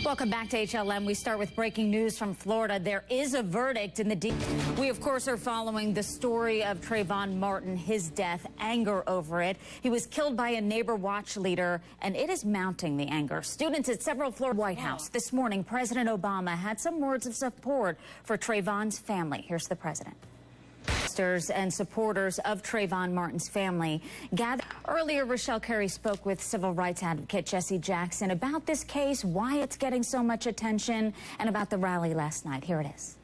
Welcome back to HLN. We start with breaking news from Florida. There is a verdict in the We, of course, are following the story of Trayvon Martin, his death, anger over it. He was killed by a neighbor watch leader, and it is mounting the anger. Students at several Florida White House this morning, President Obama had some words of support for Trayvon's family. Here's the president. And supporters of Trayvon Martin's family gathered. Earlier, Rochelle Carey spoke with civil rights advocate Jesse Jackson about this case, why it's getting so much attention, and about the rally last night. Here it is.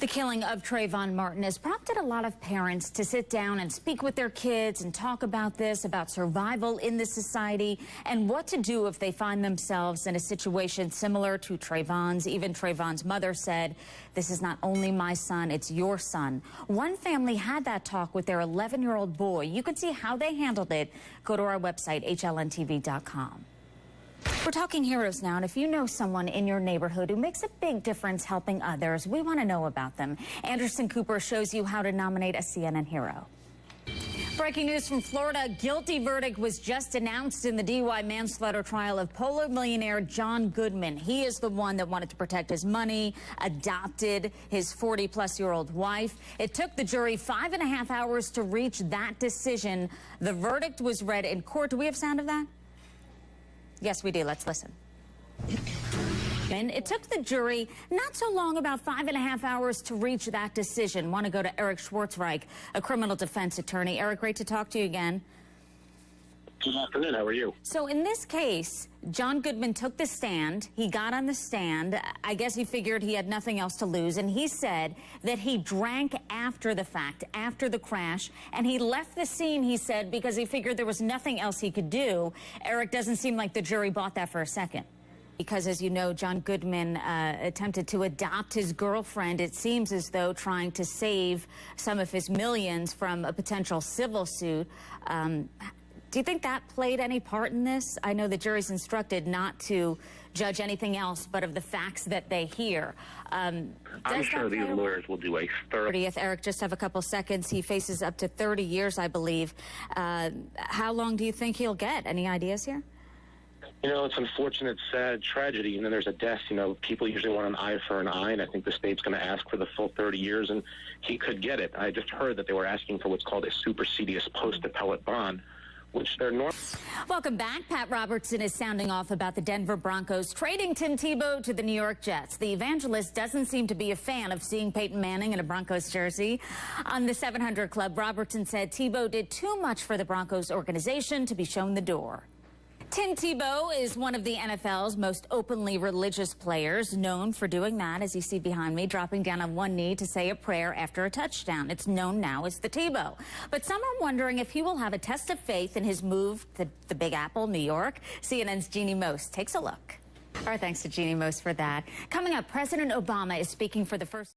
The killing of Trayvon Martin has prompted a lot of parents to sit down and speak with their kids and talk about this, about survival in this society, and what to do if they find themselves in a situation similar to Trayvon's. Even Trayvon's mother said, "This is not only my son, it's your son." One family had that talk with their 11-year-old boy. You can see how they handled it. Go to our website, HLNTV.com. We're talking heroes now, and if you know someone in your neighborhood who makes a big difference helping others, we want to know about them. Anderson Cooper shows you how to nominate a CNN hero. Breaking news from Florida. A guilty verdict was just announced in the DUI manslaughter trial of polo millionaire John Goodman. He is the one that wanted to protect his money, adopted his 40-plus-year-old wife. It took the jury 5.5 hours to reach that decision. The verdict was read in court. Do we have sound of that? Yes, we do. Let's listen. And it took the jury not so long, about 5.5 hours, to reach that decision. Want to go to Eric Schwartzreich, a criminal defense attorney. Eric, great to talk to you again. Good afternoon. How are you? So in this case, John Goodman took the stand. He got on the stand. I guess he figured he had nothing else to lose. And he said that he drank after the fact, after the crash. And he left the scene, he said, because he figured there was nothing else he could do. Eric, doesn't seem like the jury bought that for a second. Because, as you know, John Goodman attempted to adopt his girlfriend, it seems as though trying to save some of his millions from a potential civil suit. Do you think that played any part in this? I know the jury's instructed not to judge anything else but of the facts that they hear. I'm sure these lawyers will do a thorough... Eric, just have a couple seconds. He faces up to 30 years, I believe. How long do you think he'll get? Any ideas here? You know, it's unfortunate, sad tragedy. And then there's a death. You know, people usually want an eye for an eye, and I think the state's going to ask for the full 30 years, and he could get it. I just heard that they were asking for what's called a supersedious post-appellate bond, which they're normal. Welcome back. Pat Robertson is sounding off about the Denver Broncos trading Tim Tebow to the New York Jets. The evangelist doesn't seem to be a fan of seeing Peyton Manning in a Broncos jersey. On the 700 Club, Robertson said Tebow did too much for the Broncos organization to be shown the door. Tim Tebow is one of the NFL's most openly religious players, known for doing that, as you see behind me, dropping down on one knee to say a prayer after a touchdown. It's known now as the Tebow. But some are wondering if he will have a test of faith in his move to the Big Apple, New York. CNN's Jeannie Most takes a look. Our thanks to Jeannie Most for that. Coming up, President Obama is speaking for the first